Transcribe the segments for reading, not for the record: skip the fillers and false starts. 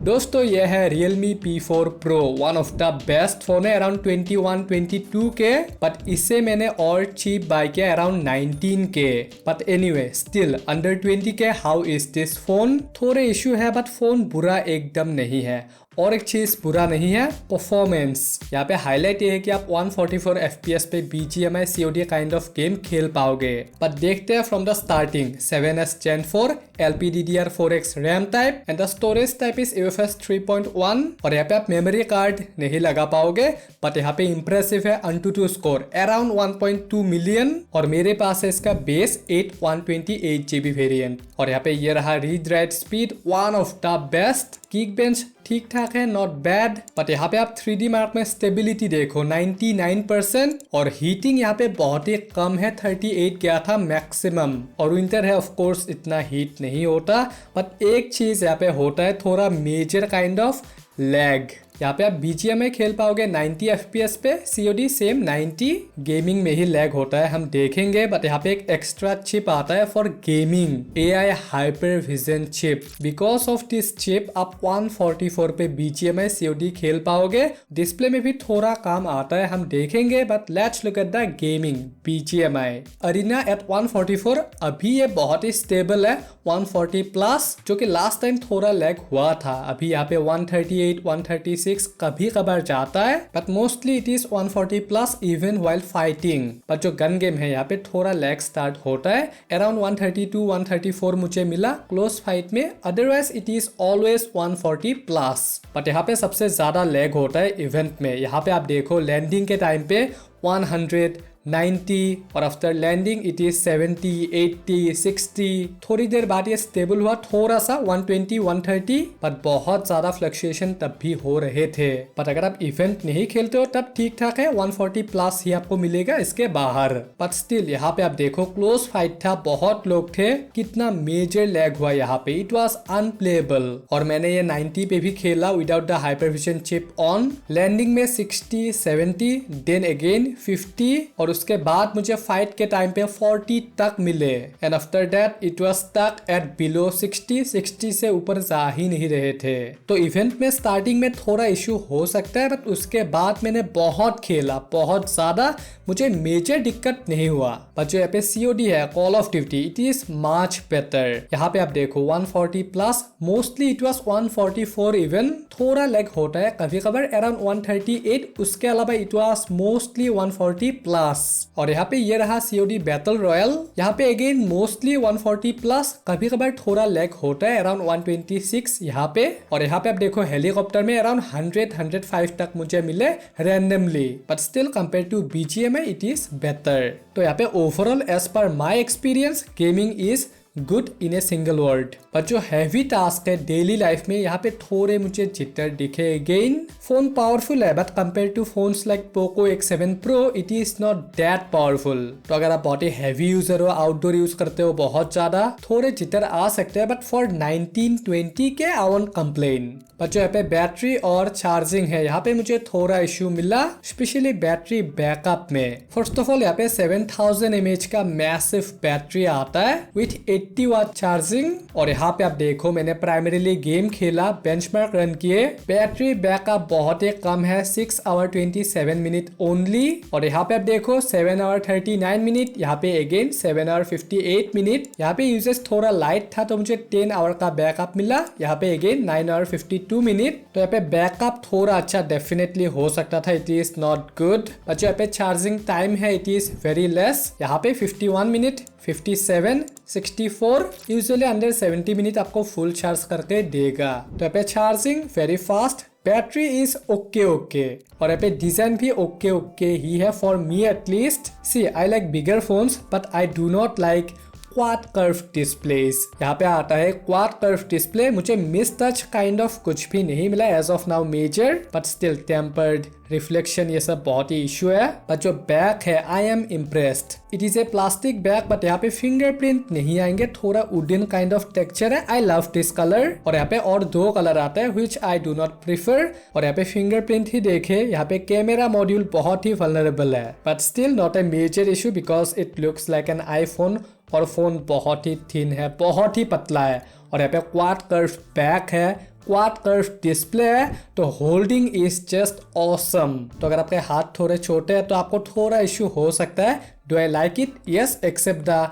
दोस्तों ये है Realme P4 Pro, one of the best phone है अराउंड 21-22 के, बट इससे मैंने और चीप बाय किया अराउंड 19 के। बट एनीवे स्टिल अंडर 20 के। How is this phone? थोड़े इशू है बट फोन बुरा एकदम नहीं है। और एक चीज बुरा नहीं है, परफॉर्मेंस। यहाँ पे हाईलाइट ये है कि आप 144 FPS पे BGMI COD kind of game खेल पाओगे। बट देखते हैं from the starting. 7S Gen 4 LPDDR4X RAM type and the storage type is UFS 3.1। और यहाँ पे आप मेमोरी कार्ड नहीं लगा पाओगे, बट यहाँ पे इंप्रेसिव है AnTuTu स्कोर अराउंड 1.2 मिलियन। और मेरे पास है इसका बेस 128GB वेरिएंट। और यहाँ पे ये रहा read write speed, one of the best. Kick bench ठीक ठाक है, नॉट बैड। बट यहाँ पे आप 3D मार्क में स्टेबिलिटी देखो 99%। और हीटिंग यहाँ पे बहुत ही कम है, 38 गया था मैक्सिमम। और विंटर है ऑफ कोर्स इतना हीट नहीं होता। बट एक चीज यहाँ पे होता है, थोड़ा मेजर काइंड ऑफ लैग। यहाँ पे आप BGMI खेल पाओगे 90 FPS पे, COD सेम 90। गेमिंग में ही लैग होता है, हम देखेंगे। बट यहाँ पे एक एक्स्ट्रा चिप आता है for gaming, AI hyper vision chip. Because of this chip आप 144 पे BGMI COD खेल पाओगे। डिस्प्ले में भी थोड़ा काम आता है, हम देखेंगे। But let's look at the gaming BGMI arena at 144। अभी ये बहुत ही स्टेबल है 140 प्लस, जो कि लास्ट टाइम थोड़ा लैग हुआ था। अभी यहाँ पे 138 136 कभी कभार जाता है, but mostly it is 140 plus even while fighting. But जो गन गेम है यहाँ पे थोड़ा लैग स्टार्ट होता है, अराउंड 132 134 मुझे मिला क्लोज फाइट में। Otherwise it is always 140 plus. But यहाँ पे सबसे ज्यादा लैग होता है इवेंट में। यहाँ पे आप देखो लैंडिंग के टाइम पे 100 90 और आफ्टर लैंडिंग इट इज 70 80 60। थोड़ी देर बाद ये स्टेबल हुआ थोड़ा सा 120 130, पर बहुत ज्यादा फ्लक्चुएशन तब भी हो रहे थे। पर अगर आप इवेंट नहीं खेलते हो तब ठीक ठाक है, 140 प्लस ही आपको मिलेगा इसके बाहर। बट स्टिल यहाँ पे आप देखो क्लोज फाइट था, बहुत लोग थे, कितना मेजर लैग हुआ यहाँ पे, इट वॉज अनप्लेबल। और मैंने ये 90 पे भी खेला without the hypervision chip on. Landing में 60 70 देन अगेन 50 और उसके बाद मुझे फाइट के टाइम पे 40 तक मिले। And after that it was stuck at below 60 से ऊपर जा ही नहीं रहे थे। तो इवेंट में स्टार्टिंग में थोड़ा इशू हो सकता है, बट उसके बाद मैंने बहुत खेला, बहुत ज्यादा, मुझे मेजर दिक्कत नहीं हुआ। बट जो यहाँ पे COD है call of duty, it is much better. यहाँ पे आप देखो 140 plus, mostly it was 144 even. थोड़ा लैग होता है कभी कभार अराउंड 138, उसके अलावा इट वाज मोस्टली 140 प्लस। और यहाँ पे ये रहा COD बैटल रॉयल। यहाँ पे अगेन मोस्टली 140 प्लस, कभी कभार थोड़ा लैग होता है अराउंड 126 यहाँ पे। और यहाँ पे आप देखो हेलीकॉप्टर में अराउंड 100-105 तक मुझे मिले randomly. But still compare to BGMI it is better. तो यहाँ पे overall as per my experience gaming is good in a single word. पर जो हैवी टास्क है डेली लाइफ में, यहाँ पे थोड़े मुझे जिटर दिखे। अगेन फोन पावरफुल है, but compare to phones like Poco X7 Pro it is not that powerful. तो अगर आप बहुत ही हैवी यूजर हो, आउटडोर यूज करते हो बहुत ज्यादा, थोड़े जिटर आ सकते हैं। बट फॉर 1920 के आई वोंट कंप्लेन। पर जो यहाँ पे बैटरी और चार्जिंग है, यहाँ पे मुझे थोड़ा इश्यू मिला, स्पेशली बैटरी बैकअप में। फर्स्ट ऑफ ऑल यहाँ पे 7000 mAh का मैसिव बैटरी आता है विथ 80 वाट चार्जिंग। और यहाँ पे आप देखो मैंने प्राइमरीली गेम खेला, बेंचमार्क रन किए, बैटरी बैकअप बहुत ही कम है, 6 आवर 27 मिनट ओनली। और यहाँ पे आप देखो 7 आवर 39 मिनट, यहाँ पे अगेन 7 आवर 58 मिनट। यहाँ पे यूजेस थोड़ा लाइट था तो मुझे 10 आवर का बैकअप मिला, यहाँ पे अगेन 9 आवर 52 मिनट। तो यहाँ पे बैकअप थोड़ा अच्छा डेफिनेटली हो सकता था, it is not good. But यहाँ पे चार्जिंग टाइम है इट इज वेरी लेस, यहाँ पे 51 मिनट 57 64। यूजुअली अंडर 70 मिनट आपको फुल चार्ज करके देगा। तो यहाँ पे charging very fast, battery is okay. और यहाँ पे डिजाइन भी ओके ही है for me at least. See I like bigger phones but I do not like quad curve displays. यहाँ पे आता है क्वाड कर्व डिस्प्ले, मुझे मिस टच काइंड ऑफ कुछ भी नहीं मिला as of now major, but still tempered reflection ये सब बहुत ही इशू है। बट जो बैक है I am impressed. It is a plastic bag, but यहाँ पे फिंगरप्रिंट नहीं आएंगे, थोड़ा वुडन काइंड ऑफ टेक्सचर है। I love this colour. और यहाँ पे और 2 कलर आता है विच आई डू नॉट प्रीफर। और यहाँ पे फिंगरप्रिंट ही देखे, यहाँ पे कैमरा मॉड्यूल बहुत ही वल्नरेबल है, but still not a major issue because it looks like an iPhone. और फोन बहुत ही थिन है, बहुत ही पतला है। और यहाँ पे क्वाड कर्व बैक है, क्वाड कर्व डिस्प्ले है तो होल्डिंग इज जस्ट ऑसम। तो अगर आपके हाथ थोड़े छोटे हैं तो आपको थोड़ा इश्यू हो सकता है। Do I like it? Yes, except the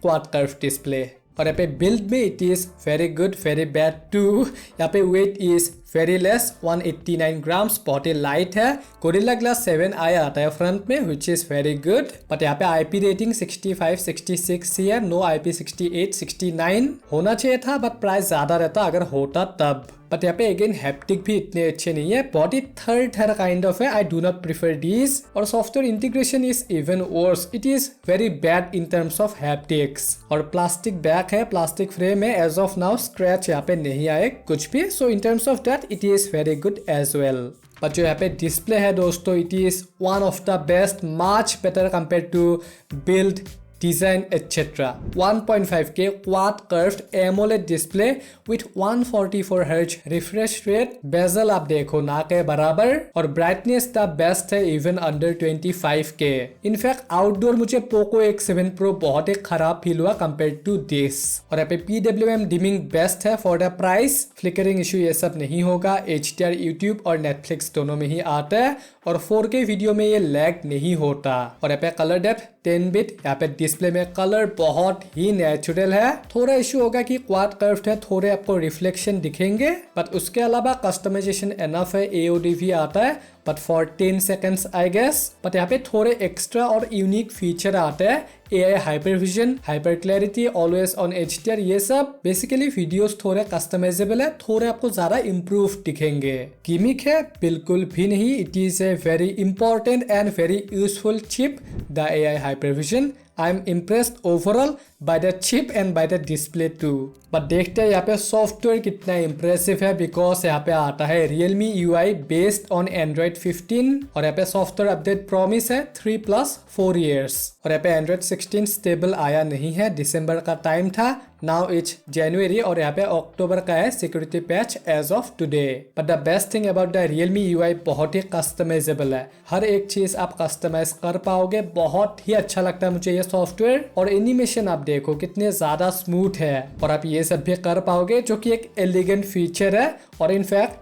quad curve display. और यहाँ पे बिल्ड में it is very good, very bad too. यहाँ पे weight is very less 189 grams, बहुत ही लाइट है। गोरिल्ला ग्लास 7i आता है फ्रंट में which is very good. But यहाँ पे आईपी रेटिंग 65 66 ही है, नो आईपी 68 69 होना चाहिए था, बट प्राइस ज्यादा रहता अगर होता तब। बट यहाँ पे अगेन हैप्टिक भी इतने अच्छे नहीं है, बॉडी थर्ड काइंड ऑफ है। I do not prefer these. और software integration is even worse, it is very bad in terms of haptics. और प्लास्टिक बैक है, प्लास्टिक फ्रेम है, एज ऑफ नाउ स्क्रैच यहाँ पे नहीं आए कुछ भी। So in terms of that it is very good as well. But जो यहाँ पे डिस्प्ले है दोस्तों, it is one of the best, much better compare to build, design etc. 1.5K quad curved AMOLED display with 144Hz refresh rate, bezel आप देखो ना के बराबर, और brightness द बेस्ट है even under 25K. In fact outdoor मुझे Poco X7 Pro बहुत ही खराब फील हुआ compared to this. और यहाँ पे PWM dimming बेस्ट है for the price, flickering issue ये सब नहीं होगा, HDR YouTube और Netflix दोनों में ही आता है, और 4K वीडियो में ये लैग नहीं होता। और यहाँ पे कलर डेप्थ 10 बिट, यहाँ पे डिस्प्ले में कलर बहुत ही नेचुरल है। थोड़ा इशू होगा कि क्वाड कर्व्ड है, थोड़े आपको रिफ्लेक्शन दिखेंगे, बट उसके अलावा कस्टमाइजेशन एनफ है। AOD भी आता है but for 10 seconds I guess. But यहाँ पे थोड़े एक्स्ट्रा और यूनिक फीचर आते हैं, AI hyper vision, hyper clarity, always on HDR, ये सब बेसिकली वीडियोस थोड़े कस्टमाइजेबल है, थोड़े आपको ज्यादा इम्प्रूव दिखेंगे। गिमिक है बिल्कुल भी नहीं, it is a very important and very useful chip, the AI hyper vision. I am impressed overall by the chip and by the display too. But देखते हैं यहाँ पे सॉफ्टवेयर कितना इम्प्रेसिव है, बिकॉज यहाँ पे आता है Realme UI based on Android 15, और यहाँ पे सॉफ्टवेयर अपडेट प्रॉमिस है 3+4 years। और यहाँ पे Android 16 स्टेबल आया नहीं है, दिसंबर का टाइम था, नाउ इट्स जनवरी, और यहाँ पे अक्टूबर का है security patch as of today. But the best thing about the Realme UI बहुत ही कस्टमाइजेबल है, हर एक चीज आप कस्टमाइज कर पाओगे, बहुत ही अच्छा लगता है मुझे ये सॉफ्टवेयर। और एनिमेशन आप देखो कितने ज्यादा स्मूथ है, और आप ये सब भी कर पाओगे, जो कि एक एलिगेंट फीचर है। और इनफैक्ट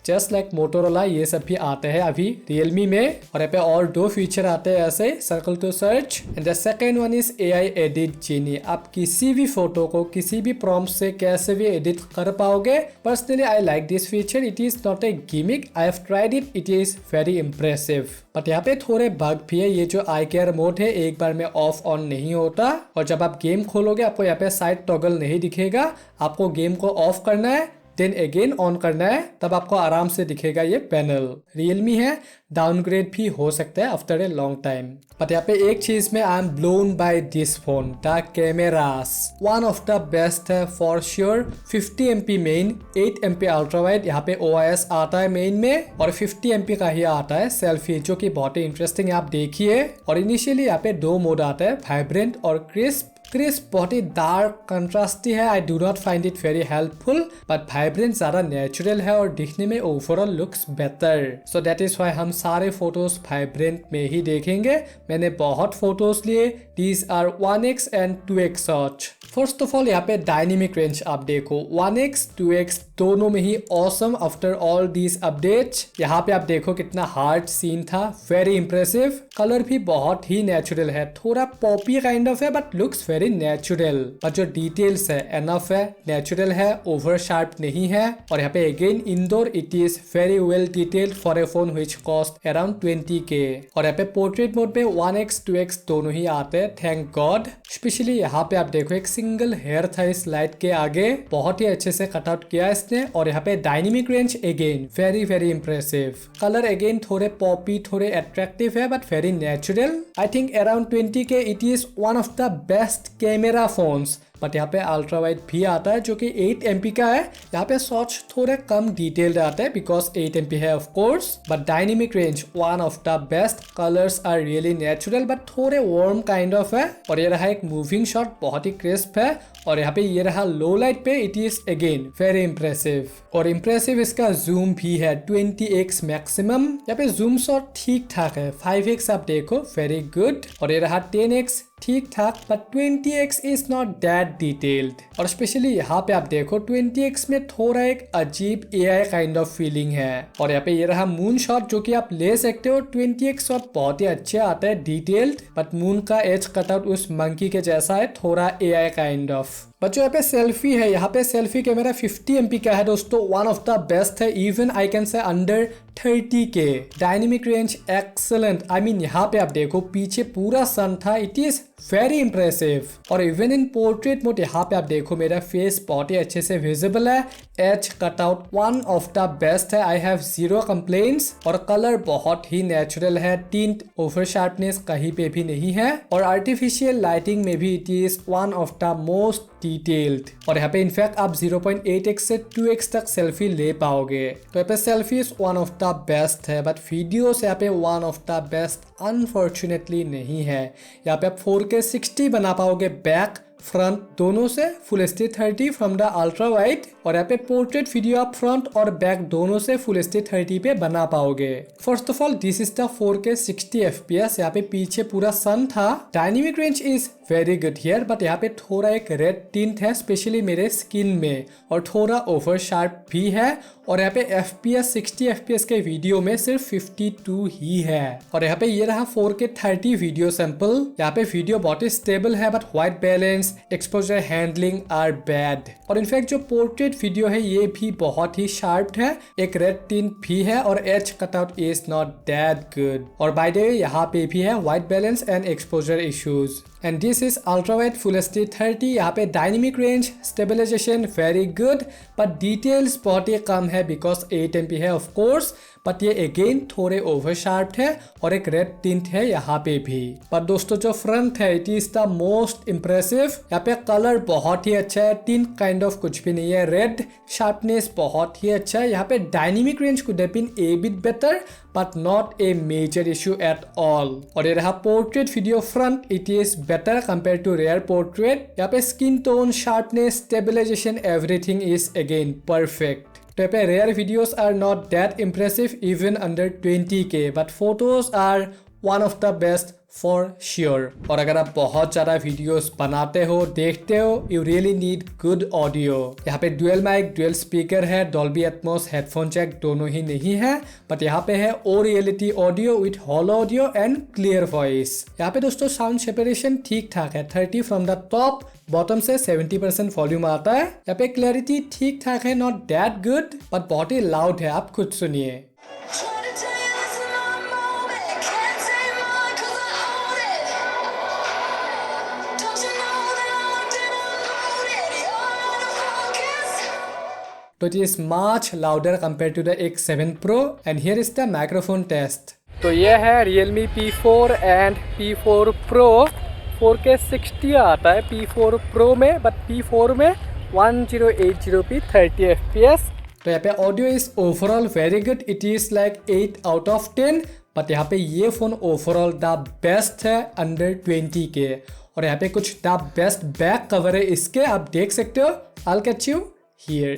जस्ट लाइक मोटोरोला ये सब भी आते हैं अभी Realme में। और यहाँ पे और दो फीचर आते हैं ऐसे, circle to search, and the second one is AI edit genie. आप किसी भी फोटो को किसी भी प्रॉम्प्ट से कैसे भी एडिट कर पाओगे। Personally I like this feature, it is not a gimmick, I have tried it, it is very impressive. But यहाँ पे थोड़े बग भी है, ये जो आई केयर मोड है एक बार में ऑफ ऑन नहीं होता, और जब आप गेम खोलोगे आपको यहाँ पे साइड टॉगल नहीं दिखेगा, आपको गेम को ऑफ करना है देन अगेन ऑन करना है, तब आपको आराम से दिखेगा ये पैनल। Realme है, डाउनग्रेड भी हो सकता है after a long time. But यहाँ पे एक चीज में I am blown by this phone, the cameras one of the best है for sure. 50 MP main, 8 MP ultra wide, यहाँ पे OIS आता है मेन में, और 50 MP का ही आता है सेल्फी, जो कि बहुत ही इंटरेस्टिंग है, आप देखिए। और इनिशियली यहाँ पे दो मोड आता है, वाइब्रेंट और क्रिस्प। क्रिस्प बहुत ही डार्क कंट्रास्टी है, I do not find it very helpful, but vibrant ज्यादा नेचुरल है और दिखने में overall looks better. So that is why हम सारे फोटोज वाइब्रेंट में ही देखेंगे। मैंने बहुत फोटोज लिए, these are 1x and 2x shots. First of all यहाँ पे डायनेमिक रेंज आप देखो, 1x 2x दोनों में ही awesome after all these updates. यहाँ पे आप देखो कितना हार्ड सीन था, वेरी इंप्रेसिव। कलर भी बहुत ही नेचुरल है, थोड़ा पॉपी काइंड ऑफ है बट लुक्स वेरी नेचुरल। और जो डिटेल्स है एनफ है, नेचुरल है, ओवर शार्प नहीं है। और यहाँ पे again indoor it is very well detailed for a phone which cost around 20K। और यहाँ पे पोर्ट्रेट मोड में 1x 2x दोनों ही आते हैं, थैंक गॉड। स्पेशली यहाँ पे आप देखो एक सिंगल हेयर था इस लाइट के आगे, बहुत ही अच्छे से कट आउट किया इसने। और यहाँ पे dynamic range again very very impressive. Colour again थोड़े पॉपी, थोड़े अट्रैक्टिव है but very natural. I think around 20K it is one of the best camera phones. But यहाँ पे अल्ट्रा वाइड भी आता है जो कि 8 MP का है। यहाँ पे शॉट्स थोड़े कम डिटेल्ड आते हैं बिकॉज 8 MP है of course, but dynamic range one of the best. Colours are really natural but थोड़े वार्म काइंड ऑफ है। और ये रहा एक मूविंग शॉट, बहुत ही क्रिस्प है। और यहाँ पे ये रहा लो लाइट पे, it is again very impressive. और इंप्रेसिव इसका जूम भी है 20x मैक्सिमम। यहाँ पे जूम शॉट ठीक ठाक है, 5x आप देखो वेरी गुड। और ये रहा 10x ठीक ठाक, but 20x is not that detailed. और स्पेशली यहाँ पे आप देखो 20x में थोड़ा एक अजीब AI काइंड ऑफ फीलिंग है। और यहाँ पे ये रहा मून शॉट जो कि आप ले सकते हो। 20x शॉट बहुत ही अच्छे आता है डिटेल्ड, बट मून का एज कटआउट उस मंकी के जैसा है, थोड़ा AI काइंड ऑफ। बच्चों यहाँ पे सेल्फी है, यहाँ पे सेल्फी कैमरा 50 MP का है दोस्तों, वन ऑफ द बेस्ट है, even I can say under 30K। Dynamic range excellent, I mean यहाँ पे आप देखो पीछे पूरा सन था, इट इज वेरी इंप्रेसिव। और इवन इन पोर्ट्रेट मोड यहाँ पे आप देखो मेरा फेस बहुत ही अच्छे से विजिबल है, edge cutout one of the best है, आई हैव जीरो कंप्लेंट्स। और कलर बहुत ही नेचुरल है, टिंट ओवर शार्पनेस कहीं पे भी नहीं है, और आर्टिफिशियल लाइटिंग में भी it is one of the most detailed. और यहाँ पे इनफैक्ट आप 0.8x से 2x तक सेल्फी ले पाओगे। तो यहाँ पे selfie one of the best है, बट वीडियोस यहाँ पे one of the best unfortunately नहीं है। यहाँ पे आप 4K 60 बना पाओगे बैक फ्रंट दोनों से, full HD 30 from the ultra wide. और यहाँ पे पोर्ट्रेट वीडियो आप फ्रंट और बैक दोनों से फुल HD 30 पे बना पाओगे। First of all this is the 4K 60 FPS। यहाँ पे पीछे पूरा सन था। Dynamic range is very good here, but यहाँ पे थोड़ा एक रेड टिंट है स्पेशली मेरे स्किन में, और थोड़ा ओवर शार्प भी है। और यहाँ पे FPS 60 FPS के वीडियो में सिर्फ 52 ही है। और यहाँ पे ये रहा 4K 30 वीडियो सैंपल। यहाँ पे वीडियो बहुत ही स्टेबल है, but white balance, exposure handling are bad. और इनफैक्ट जो पोर्ट्रेट वीडियो है ये भी बहुत ही शार्प है, एक रेड टिंट भी है, और edge cutout is not that good. और बाय द वे यहाँ पे भी है white balance and exposure issues. And this is ultra wide full HD 30। यहाँ पे dynamic range stabilisation very good, but details बहुत ही कम है बिकॉज 8 MP है ऑफ कोर्स, बट ये अगेन थोड़े ओवर शार्प है, और एक रेड टिंट है यहाँ पे भी। पर दोस्तों जो फ्रंट है it is the most impressive. यहाँ पे कलर बहुत ही अच्छा है, टिंट काइंड ऑफ कुछ भी नहीं है, रेड शार्पनेस बहुत ही अच्छा है। यहाँ पे dynamic range could have been a bit better, but not a major issue at all। और ये रहा portrait video front, it is better compare to rear portrait. यहाँ पे skin tone, sharpness, stabilization, everything is again perfect. तो यहाँ पे rear videos are not that impressive even under 20K, but photos are one of the best for sure. और अगर आप बहुत ज़्यादा वीडियोस बनाते हो, देखते हो, you really need good audio. यहाँ पे डुअल माइक, डुअल स्पीकर है, डॉल्बी एटमॉस, हेडफोन जैक दोनों ही नहीं है, बट यहाँ पे है O reality audio with halo audio and clear voice. यहाँ पे दोस्तों साउंड सेपरेशन ठीक ठाक है, 30 फ्रॉम द टॉप, बॉटम से 70% वॉल्यूम आता है। यहाँ पे क्लैरिटी ठीक ठाक है, नॉट दैट गुड, बट बहुत ही लाउड है, आप खुद सुनिए। So it is much louder compared to the X7 Pro, and here is the microphone test. तो ये है Realme P4 and P4 Pro। 4K 60 आता है P4 Pro में, but P4 में 1080p 30 FPS। तो यहाँ पे audio is overall very good, it is like 8 out of 10, but यहाँ पे ये फोन ओवरऑल द बेस्ट है अंडर 20K। और यहाँ पे कुछ द बेस्ट बैक कवर है इसके, आप देख सकते हो। I'll catch you here।